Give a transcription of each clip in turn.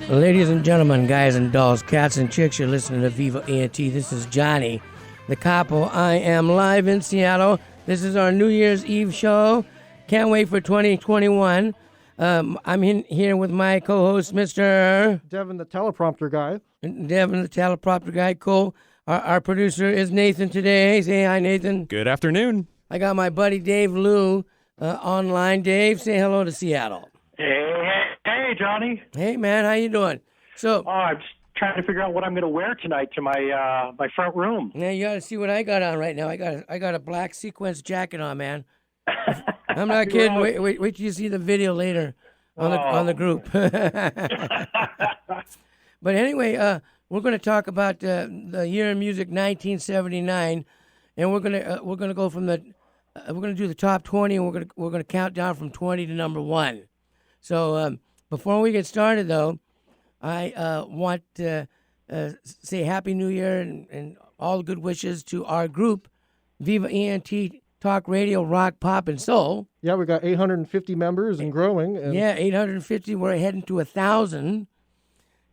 Ladies and gentlemen, guys and dolls, cats and chicks, you're listening to Viva ENT. This is Johnny The Capo. I am live in Seattle. This is our New Year's Eve show. Can't wait for 2021. I'm here with my co-host, Mr. Devin, the teleprompter guy. Devin, the teleprompter guy. Cool. Our producer is Nathan today. Say hi, Nathan. Good afternoon. I got my buddy Dave Liu online. Dave, say hello to Seattle. Hey, Johnny. Hey, man, how you doing? So, I'm just trying to figure out what I'm going to wear tonight to my my front room. now you got to see what I got on right now. I got a black sequence jacket on, man. I'm not kidding. Wait till you see the video later on the group. But anyway, we're going to talk about the year in music 1979, and we're gonna go from we're gonna do the top 20, and we're gonna count down from 20 to number 1. So before we get started, though, I want to say Happy New Year and all the good wishes to our group, Viva ENT Talk Radio, Rock, Pop, and Soul. Yeah, we got 850 members and growing. And Yeah, 850. We're heading to 1,000.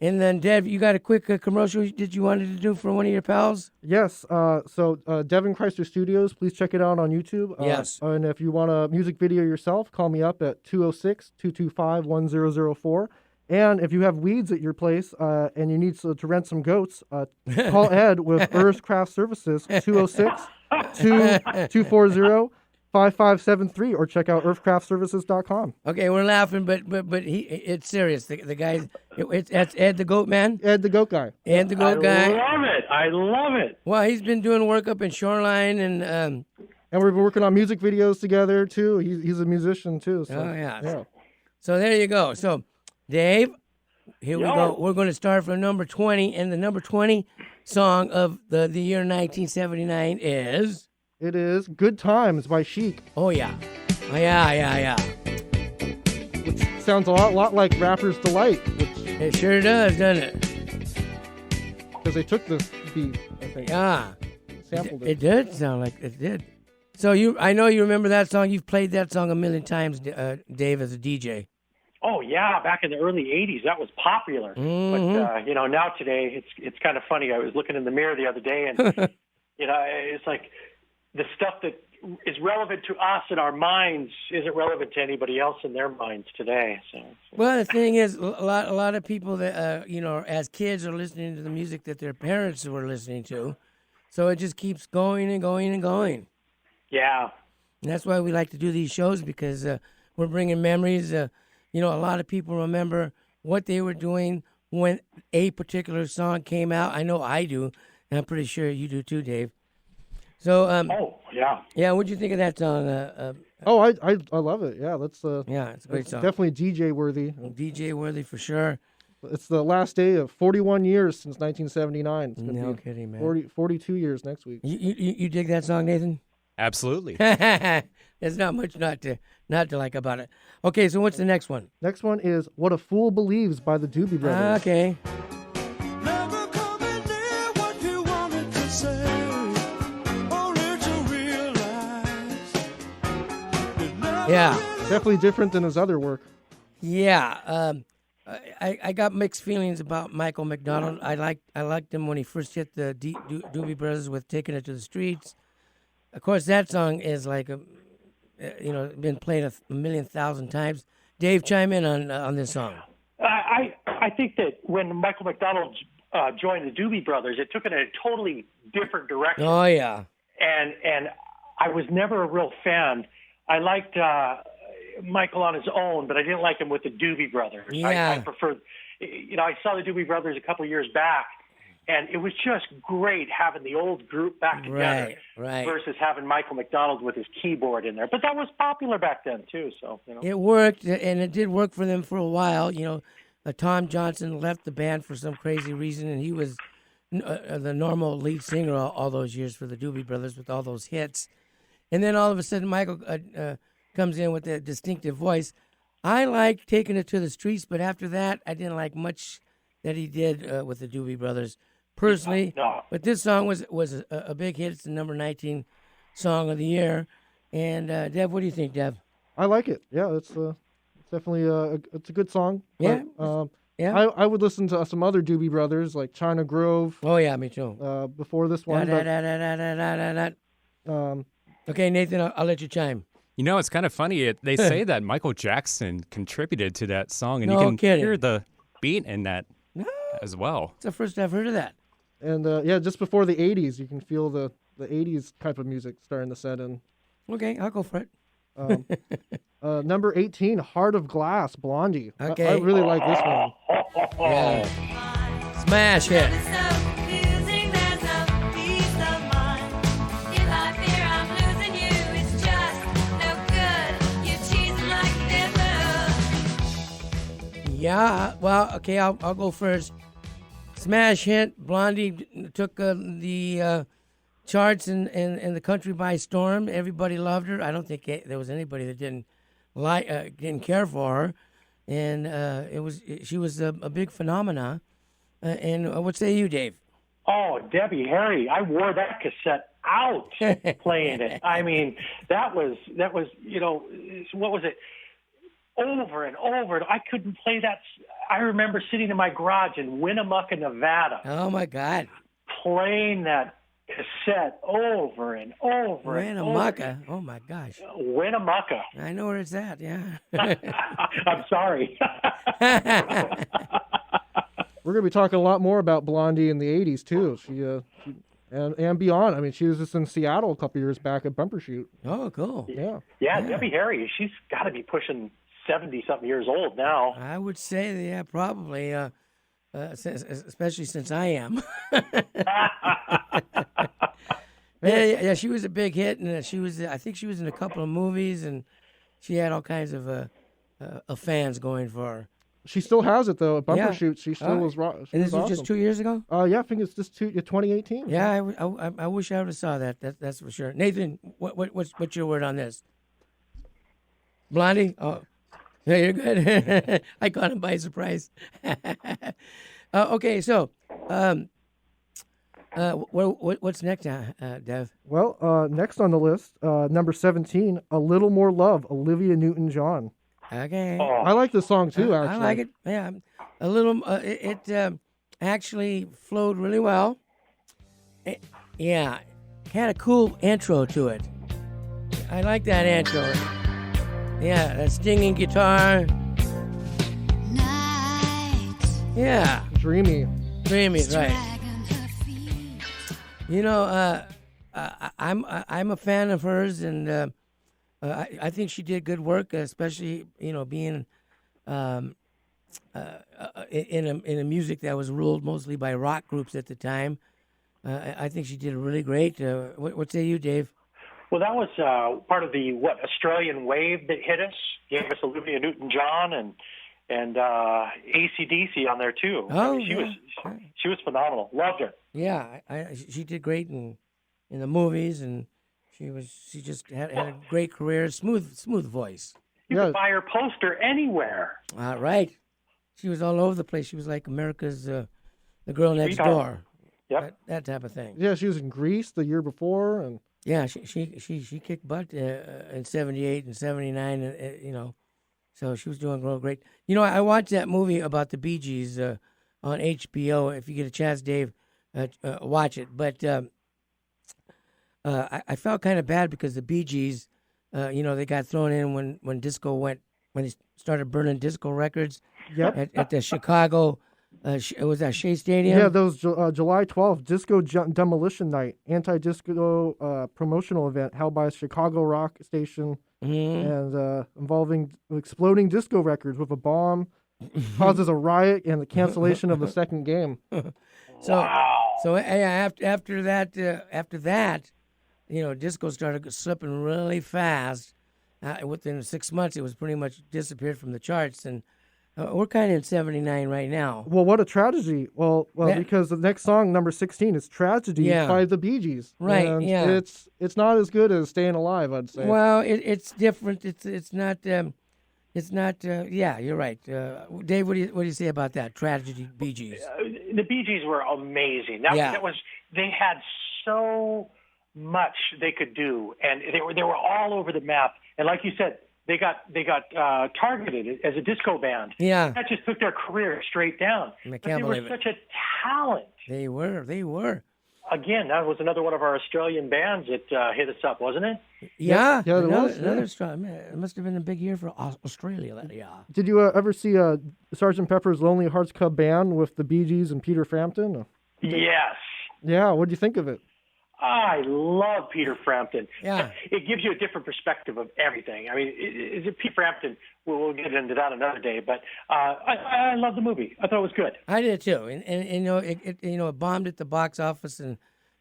And then, Dev, you got a quick commercial that you wanted to do for one of your pals? Yes. So Devin Creisler Studios, please check it out on YouTube. Yes. And if you want a music video yourself, call me up at 206-225-1004. And if you have weeds at your place and you need to rent some goats, call Ed with Earth Craft Services, 206-240-5573, or check out earthcraftservices.com. Okay, we're laughing, but it's serious. The guy, that's Ed the Goat Man? Ed the Goat Guy. Ed the Goat Guy. I love it. Well, he's been doing work up in Shoreline and... And we've been working on music videos together, too. He's a musician, too. So, oh, yeah. So there you go. So, Dave, here we go. We're going to start from number 20, and the number 20 song of the year 1979 is... It is Good Times by Chic. Oh, yeah. Oh, yeah. Which sounds a lot like Rapper's Delight. It sure does, doesn't it? Because they took this beat, I think. Yeah. Sampled It did sound like it did. So I know you remember that song. You've played that song a million times, Dave, as a DJ. Oh yeah, back in the early '80s, that was popular. Mm-hmm. But now today, it's kind of funny. I was looking in the mirror the other day, and it's like the stuff that is relevant to us in our minds isn't relevant to anybody else in their minds today. So. Well, the thing is, a lot of people that as kids are listening to the music that their parents were listening to, so it just keeps going and going and going. Yeah. And that's why we like to do these shows, because we're bringing memories. A lot of people remember what they were doing when a particular song came out. I know I do, and I'm pretty sure you do too, Dave. So, yeah, what'd you think of that song? I love it. Yeah, it's a great song. Definitely DJ worthy. DJ worthy for sure. It's the last day of 41 years since 1979. It's No kidding, man. 42 years next week. You dig that song, Nathan? Absolutely. There's not much not to like about it. Okay, so what's the next one? Next one is What a Fool Believes by the Doobie Brothers. Okay. Yeah. Definitely different than his other work. Yeah. I got mixed feelings about Michael McDonald. I liked him when he first hit the Doobie Brothers with Taking It to the Streets. Of course, that song is like been played a million thousand times. Dave, chime in on this song. I think that when Michael McDonald joined the Doobie Brothers, it took it in a totally different direction. Oh yeah. And I was never a real fan. I liked Michael on his own, but I didn't like him with the Doobie Brothers. Yeah. I preferred. I saw the Doobie Brothers a couple of years back, and it was just great having the old group back together versus having Michael McDonald with his keyboard in there. But that was popular back then, too. So It worked, and it did work for them for a while. Tom Johnson left the band for some crazy reason, and he was the normal lead singer all those years for the Doobie Brothers with all those hits. And then all of a sudden, Michael comes in with that distinctive voice. I liked Taking It to the Streets, but after that, I didn't like much that he did with the Doobie Brothers. Personally, but this song was a big hit. It's the number 19 song of the year. And Dev, what do you think, Dev? I like it. Yeah, it's definitely it's a good song. Yeah, Yeah. I would listen to some other Doobie Brothers like China Grove. Oh yeah, me too. Before this one. Okay, Nathan, I'll let you chime. You know, it's kind of funny. They say that Michael Jackson contributed to that song, and you No can kidding. hear the beat in that No, as well. it's the first I've heard of that. And just before the 80s, you can feel the 80s type of music starting to set in. Okay, I'll go for it. Number 18, Heart of Glass, Blondie. Okay. I really like this one. Yeah. Smash hit. Yeah, well, okay, I'll go first. Smash hit. Blondie took the charts and the country by storm. Everybody loved her. I don't think there was anybody that didn't care for her, and she was a big phenomena. And what say you, Dave? Oh, Debbie Harry, I wore that cassette out playing it. I mean, that was what was it? Over and over. I couldn't play that. I remember sitting in my garage in Winnemucca, Nevada. Oh my God! Playing that cassette over and over. Winnemucca. Oh my gosh. Winnemucca. I know where it's at. Yeah. I'm sorry. We're going to be talking a lot more about Blondie in the 80s, too. She and beyond. I mean, she was just in Seattle a couple years back at Bumper Shoot. Oh, cool. Yeah, Debbie Harry, she's got to be pushing 70-something years old now. I would say, yeah, probably, especially since I am. Yeah, she was a big hit, and I think she was in a couple of movies, and she had all kinds of fans going for her. She still has it, though. At Bumper Yeah. Shoot, she still was rock. And this was awesome. just 2 years ago? Yeah, I think it's just 2018. Yeah, I wish I would have saw that. That's for sure. Nathan, what's your word on this? Blondie? Oh, yeah, you're good. I caught him by surprise. Okay, so what's next, Dev? Well, next on the list, number 17, A Little More Love, Olivia Newton-John. Okay. I like this song, too, actually. I like it. Yeah, a little. It actually flowed really well. Yeah, had a cool intro to it. I like that intro. Yeah, that stinging guitar. Yeah. Dreamy. Dreamy, right. You know, I'm a fan of hers, and I think she did good work, especially being in a music that was ruled mostly by rock groups at the time. I think she did really great. What say you, Dave? Well, that was part of the Australian wave that hit us. Gave us Olivia Newton-John and AC/DC on there too. Oh, I mean, she was phenomenal. Loved her. Yeah, she did great in the movies, and she just had a great career. Smooth voice. You could buy her poster anywhere. Right. She was all over the place. She was like America's the girl next door. Yep. That type of thing. Yeah, she was in Grease the year before, and yeah, she kicked butt in '78 and '79, so she was doing real great. I watched that movie about the Bee Gees on HBO. If you get a chance, Dave, watch it. But I felt kind of bad because the Bee Gees, they got thrown in when disco when they started burning disco records. Yep. At the Chicago. Was that Shea Stadium? Yeah, those July 12th, Disco Demolition Night, anti-disco promotional event held by a Chicago rock station and involving exploding disco records with a bomb, causes a riot and the cancellation of the second game. So after that, disco started slipping really fast. Within 6 months, it was pretty much disappeared from the charts, and we're kind of in '79 right now. Well, what a tragedy. Well, because the next song, number 16, is Tragedy by the Bee Gees. Right, and yeah. It's not as good as Staying Alive, I'd say. Well, it's different. It's not. Yeah, you're right. Dave, what do you say about that? Tragedy, Bee Gees. The Bee Gees were amazing. They had so much they could do, and they were all over the map. And like you said, they got targeted as a disco band. Yeah. That just took their career straight down. I But can't they were believe it. such a talent. They were. Again, that was another one of our Australian bands that hit us up, wasn't it? Yeah. Yeah, it was, Another yeah. strong. Man, it must have been a big year for Australia. Yeah. Did you ever see Sgt. Pepper's Lonely Hearts Club Band with the Bee Gees and Peter Frampton? Yes. Yeah, what did you think of it? I love Peter Frampton. Yeah. It gives you a different perspective of everything. I mean, Peter Frampton, we'll get into that another day, but I love the movie. I thought it was good. I did too, and it bombed at the box office, and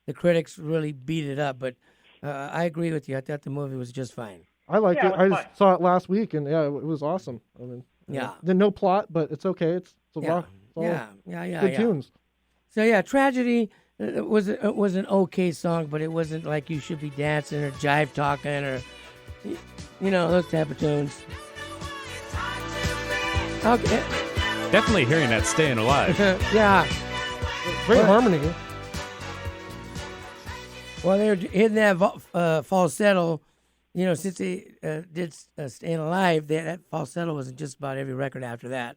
the critics really beat it up. But I agree with you. I thought the movie was just fine. I liked Yeah, it. it I was just saw it last week, and yeah, it was awesome. I mean, Yeah. no plot, but it's okay. It's a Yeah, rock. It's all yeah. good tunes. So yeah, Tragedy was an okay song, but it wasn't like You Should Be Dancing or Jive Talking or those type of tunes. Okay. Definitely hearing that Staying Alive. Yeah. Great harmony. Well, they were hitting that falsetto. Since they did Staying Alive, that falsetto was in just about every record after that.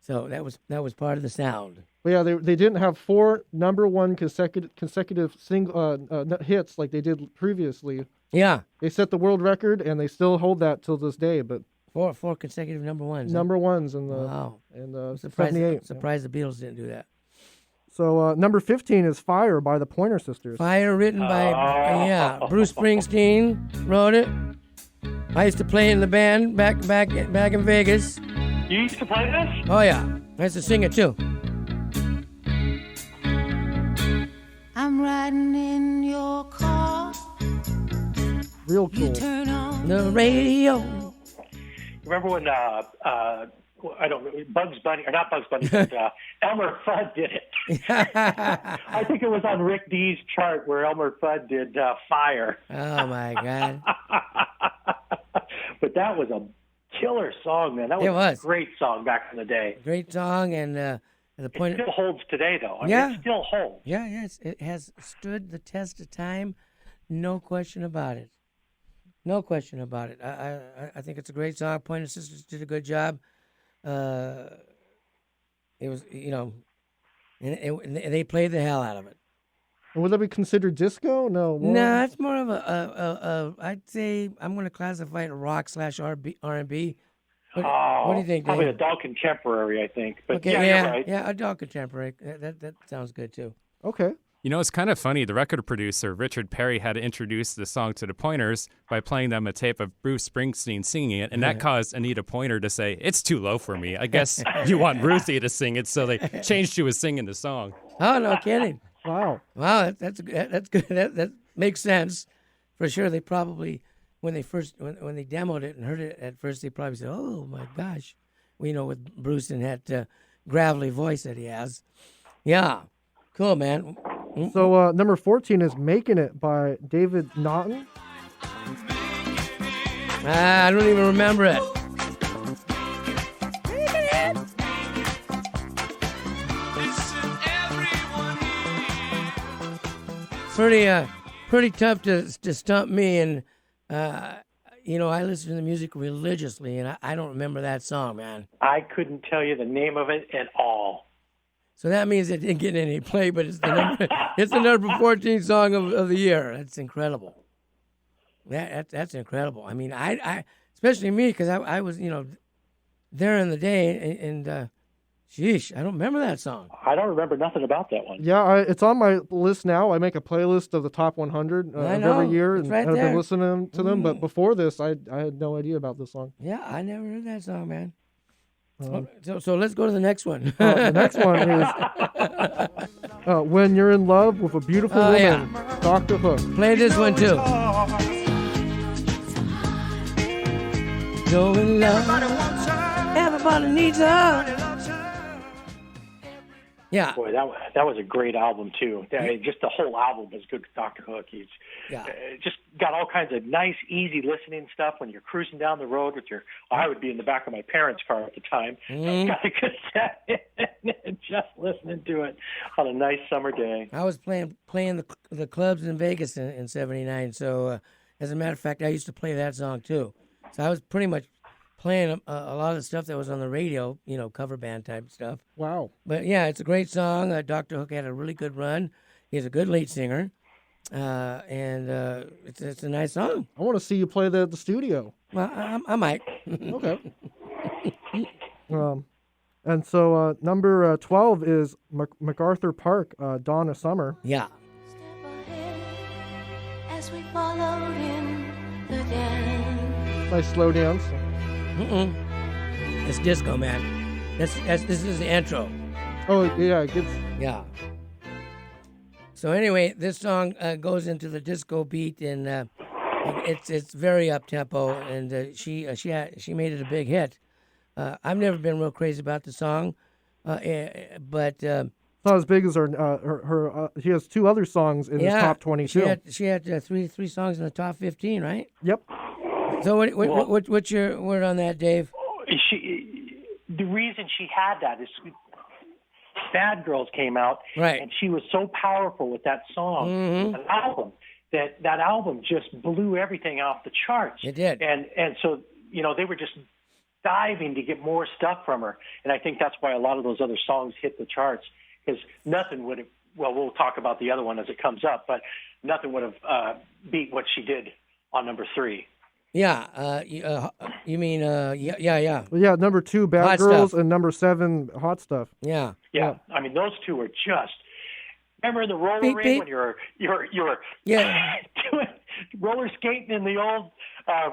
So that was part of the sound. But yeah, they didn't have 4 number 1 consecutive single hits like they did previously. Yeah. They set the world record, and they still hold that till this day. But Four consecutive number ones. number ones in the Wow. in Surprised 78. Surprised the Beatles didn't do that. So number 15 is Fire by the Pointer Sisters. Fire, written by Bruce Springsteen, wrote it. I used to play in the band back in Vegas. You used to play this? Oh yeah, I used to sing it too. I'm riding in your car. Real cool. Turn on The radio. Remember when I don't know, Bugs Bunny, or not Bugs Bunny, but Elmer Fudd did it. I think it was on Rick D's chart where Elmer Fudd did Fire. Oh my God. But that was a killer song, man. That was a great song back in the day. Great song, and the point. It still holds today, though. I mean, Yeah. it still holds. Yeah, it has stood the test of time, no question about it. No question about it. I think it's a great song. Pointer Sisters did a good job. It was, and they played the hell out of it. And would that be considered disco? No. No, it's more of a I'd say I'm going to classify it rock / R&B. What do you think, Probably Dave? adult contemporary, I think. But Okay, yeah, you're right. Yeah, adult contemporary. That sounds good too. Okay. It's kind of funny. The record producer, Richard Perry, had to introduce the song to the Pointers by playing them a tape of Bruce Springsteen singing it, and that caused Anita Pointer to say, "It's too low for me. I guess you want Ruthie to sing it," so they changed who was singing the song. Oh, no kidding. Wow. Wow, that's good. That makes sense. For sure, they probably, when they demoed it and heard it at first, they probably said, "Oh, my gosh." With Bruce and that gravelly voice that he has. Yeah. Cool, man. So number 14 is Making It by David Naughton. I don't even remember it. Pretty tough to stump me, and I listen to the music religiously, and I don't remember that song, man. I couldn't tell you the name of it at all. So that means it didn't get any play, but it's the number 14 song of the year. That's incredible. That's incredible. I mean, I especially me, because I was there in the day, and sheesh, I don't remember that song. I don't remember nothing about that one. Yeah, it's on my list now. I make a playlist of the top 100 of every year, it's and right I've there. been listening to them. But before this, I had no idea about this song. Yeah, I never heard that song, man. So let's go to the next one. The next one is When You're in Love with a Beautiful Woman, yeah. Dr. Hook. Play this one too. Go in love. Everybody needs her. Yeah. Boy, that was a great album too. Just the whole album was good with Dr. Hook. He's just got all kinds of nice, easy listening stuff when you're cruising down the road with I would be in the back of my parents' car at the time. Got a cassette and just listening to it on a nice summer day. I was playing the clubs in Vegas in '79. So as a matter of fact, I used to play that song too. So I was pretty much playing a lot of the stuff that was on the radio, cover band type stuff. Wow. But yeah, it's a great song. Dr. Hook had a really good run. He's a good lead singer, and it's a nice song. I want to see you play that at the studio. Well, I might. Okay. And so number 12 is MacArthur Park, Dawn of Summer. Yeah. Step ahead as we followed in the dance. Nice slow dance. It's disco, man. This is the intro. Oh, yeah, it gets... Yeah. So anyway, this song goes into the disco beat, and it's very up tempo, and she made it a big hit. I've never been real crazy about the song, but it's not as big as her. She has 2 other songs in the top 22. She had three songs in the top 15, right? Yep. So what's your word on that, Dave? The reason she had that is Bad Girls came out, right? And she was so powerful with that song, an album, that album just blew everything off the charts. It did. And so, they were just diving to get more stuff from her. And I think that's why a lot of those other songs hit the charts, because nothing would have, well, we'll talk about the other one as it comes up, but nothing would have beat what she did on number 3. Yeah, you mean yeah. Well, yeah, number 2, Bad Hot Girls, Stuff. and number 7, Hot Stuff. Yeah. I mean, those 2 are just. Remember in the roller Beep, ring beep. when you're Yeah. doing roller skating in the old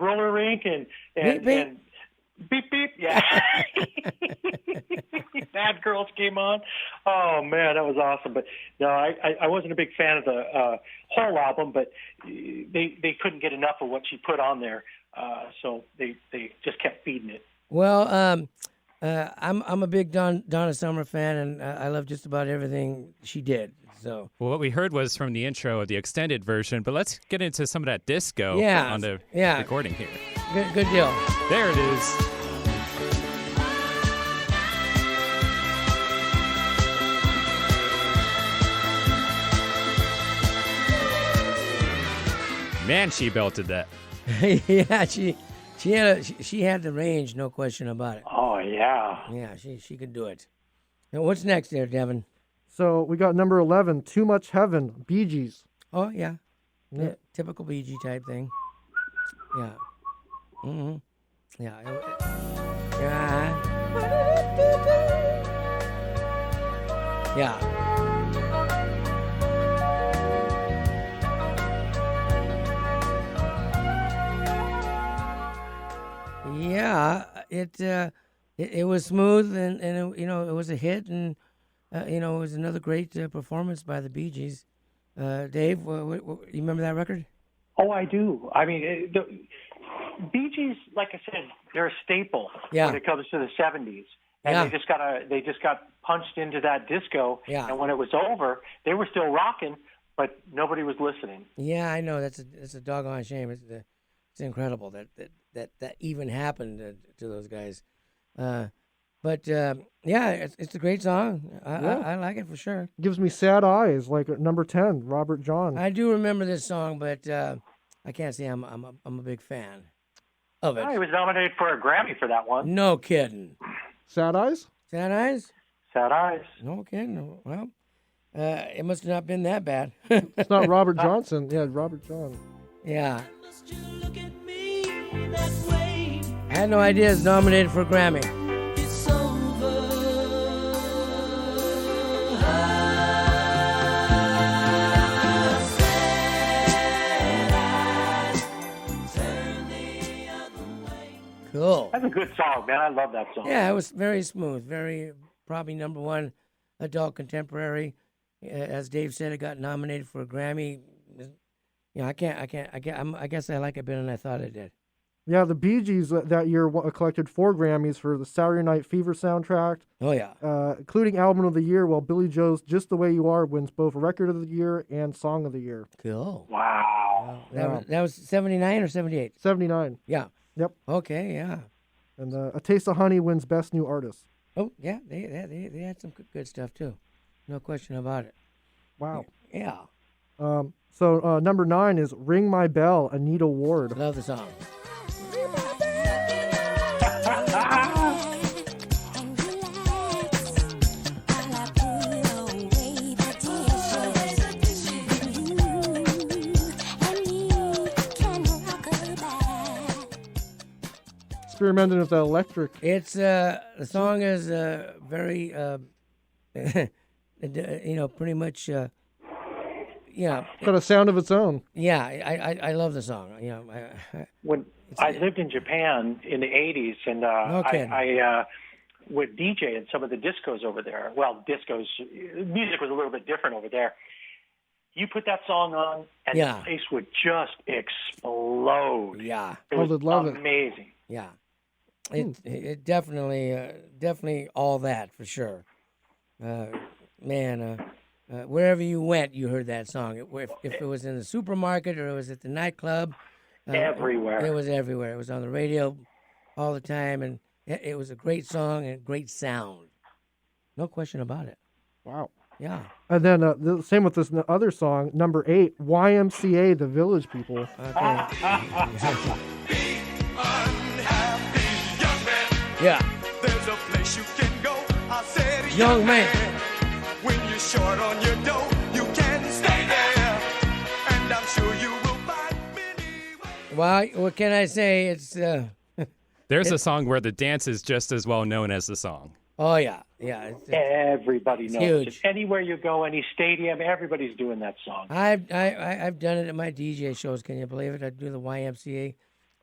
roller rink and Beep, beep. and beep beep, yeah. Bad Girls came on. Oh man, that was awesome. But no, I wasn't a big fan of the whole album, but they couldn't get enough of what she put on there, so they just kept feeding it. Well, I'm a big Donna Summer fan, and I love just about everything she did. So. Well, what we heard was from the intro of the extended version, but let's get into some of that disco on the recording here. Good deal. There it is. Man, she belted that. Yeah, she had the range, no question about it. Oh yeah. Yeah, she could do it. Now, what's next there, Devin? So we got number 11, Too Much Heaven, Bee Gees. Oh yeah, typical Bee Gee type thing. Yeah. Yeah. Yeah. Yeah, it was smooth, and it was a hit, and it was another great performance by the Bee Gees. Dave, you remember that record? Oh, I do. I mean, the Bee Gees, like I said, they're a staple when it comes to the '70s, and they just got punched into that disco. Yeah. And when it was over, they were still rocking, but nobody was listening. Yeah, I know. It's a doggone shame. It's incredible that even happened to those guys. But it's a great song. I like it for sure. Gives me sad eyes, like number 10, Robert John. I do remember this song, but I can't say I'm a big fan of it. Oh, he was nominated for a Grammy for that one. No kidding. Sad Eyes? Sad Eyes? Sad Eyes. No kidding. Well, it must have not been that bad. It's not Robert Johnson. Yeah, Robert John. Yeah. I had no idea it's nominated for a Grammy. It's over. Cool. That's a good song, man. I love that song. Yeah, it was very smooth. Very probably number 1 adult contemporary. As Dave said, it got nominated for a Grammy. I guess I like it better than I thought I did. Yeah, the Bee Gees that year collected 4 Grammys for the Saturday Night Fever soundtrack. Oh, yeah. Including Album of the Year, while Billy Joe's Just the Way You Are wins both Record of the Year and Song of the Year. Cool. Wow. That was 79 or 78? 79. Yeah. Yep. Okay, yeah. And A Taste of Honey wins Best New Artist. Oh, yeah, they had some good stuff, too. No question about it. Wow. Yeah. So number 9 is Ring My Bell, Anita Ward. Love the song. Ring my bell. experimenting with the electric. It's the song is very pretty much Got a sound of its own. Yeah, I love the song. When I lived in Japan in the 80s, and I would DJ in some of the discos over there. Well, music was a little bit different over there. You put that song on, and the place would just explode. Yeah. It was love it. amazing. Yeah. It definitely all that for sure. Wherever you went, you heard that song. If it was in the supermarket or it was at the nightclub. Everywhere. It was everywhere. It was on the radio all the time, and it was a great song and great sound. No question about it. Wow. Yeah. And then the same with this other song, number 8, YMCA, The Village People. Okay. Yeah. There's a place you can go. I said, Young man. When you're short on your dough, you can stay there. And I'm sure you will find many ways. Well, what can I say? It's There's a song where the dance is just as well known as the song. oh yeah. Everybody knows huge. it. Anywhere you go, any stadium, everybody's doing that song. I've done it at my DJ shows. Can you believe it? I do the YMCA.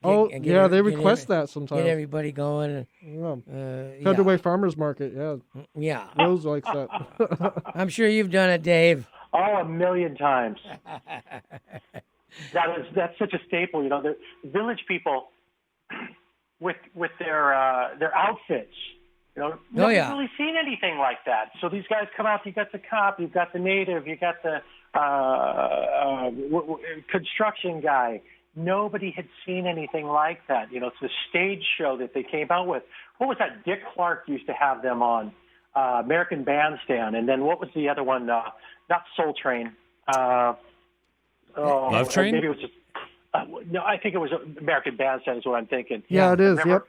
They request that sometimes. Get everybody going. Federal Farmers Market, yeah. Yeah. Rose likes that. I'm sure you've done it, Dave. Oh, a million times. That's such a staple. The village people with their outfits. Nobody's really seen anything like that. So these guys come out. You got the cop, you've got the native, you got the construction guy. Nobody had seen anything like that. It's a stage show that they came out with. What was that? Dick Clark used to have them on American Bandstand, and then what was the other one? Not Soul Train. Love Train? Maybe it was just. No, I think it was American Bandstand is what I'm thinking. Yeah, it is. Remember?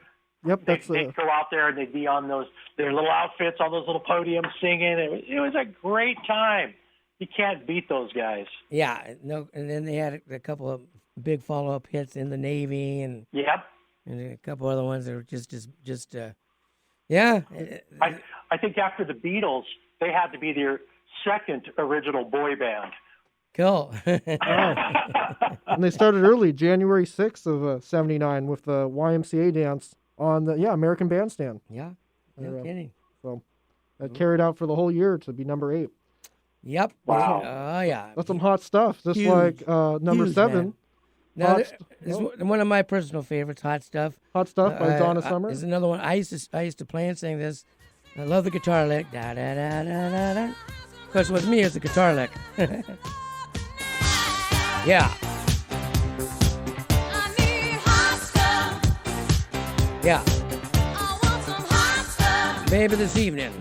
Yep. They'd go out there and they'd be on their little outfits on those little podiums singing. It was a great time. You can't beat those guys. Yeah. No. And then they had a couple of big follow-up hits in the Navy and a couple other ones that were just yeah. I think after the Beatles, they had to be their second original boy band. Cool. And they started early, January 6th of 79 with the YMCA dance on the American Bandstand. Yeah. No kidding. So that carried out for the whole year to be number 8. Yep. Wow. Oh yeah. That's some hot stuff. Just Huge. like number 7. Man. Now, it's one of my personal favorites, Hot Stuff. Hot Stuff by Donna Summer. There's another one. I used to play and sing this. I love the guitar lick. Da da da da da da. Of course, with me, it's the guitar lick. Yeah. Yeah. Baby this evening.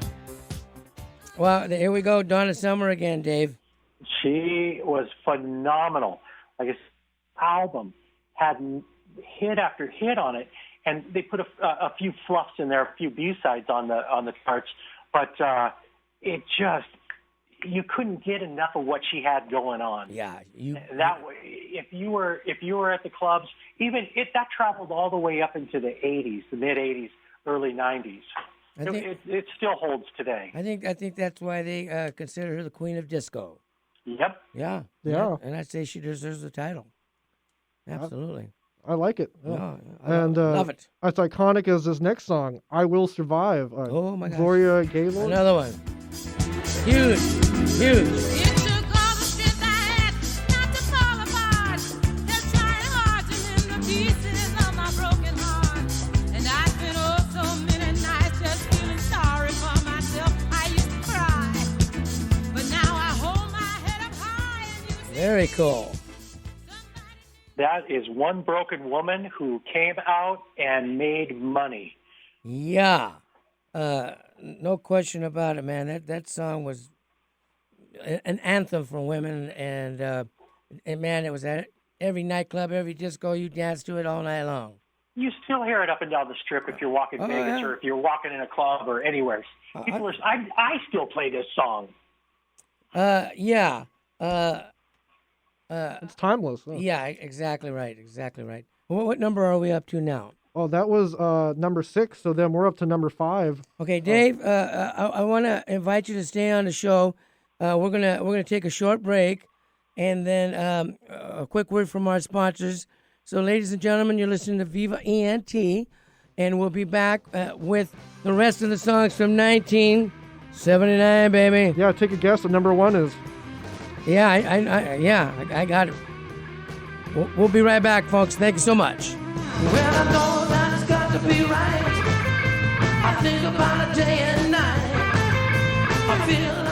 Well, here we go. Donna Summer again, Dave. She was phenomenal. Like his album had hit after hit on it, and they put a few fluffs in there, a few B-sides on the charts, but it just you couldn't get enough of what she had going on. Yeah, if you were at the clubs, even that traveled all the way up into the 80s, the mid 80s, early 90s. It still holds today. I think that's why they consider her the queen of disco. Yep. Yeah. And I'd say she deserves the title. Absolutely. I like it. Yeah. No, And love it. As iconic as this next song, "I Will Survive." Oh my gosh. Gloria Gaynor. Another one. Huge. Very cool. That is one broken woman who came out and made money. Yeah. No question about it, man. That song was an anthem for women, and man, it was at every nightclub, every disco. You danced to it all night long. You still hear it up and down the strip if you're walking Vegas or if you're walking in a club or anywhere. I still play this song. Yeah. It's timeless. Huh? Yeah, exactly right. What number are we up to now? Oh, that was number 6. So then we're up to number 5. Okay, Dave, I want to invite you to stay on the show. We're gonna take a short break, and then a quick word from our sponsors. So, ladies and gentlemen, you're listening to Viva ENT, and we'll be back with the rest of the songs from 1979, baby. Yeah, take a guess what number 1 is. Yeah, I got it. We'll be right back, folks. Thank you so much. Well, I know that it's got to be right. I think about it day and night. I feel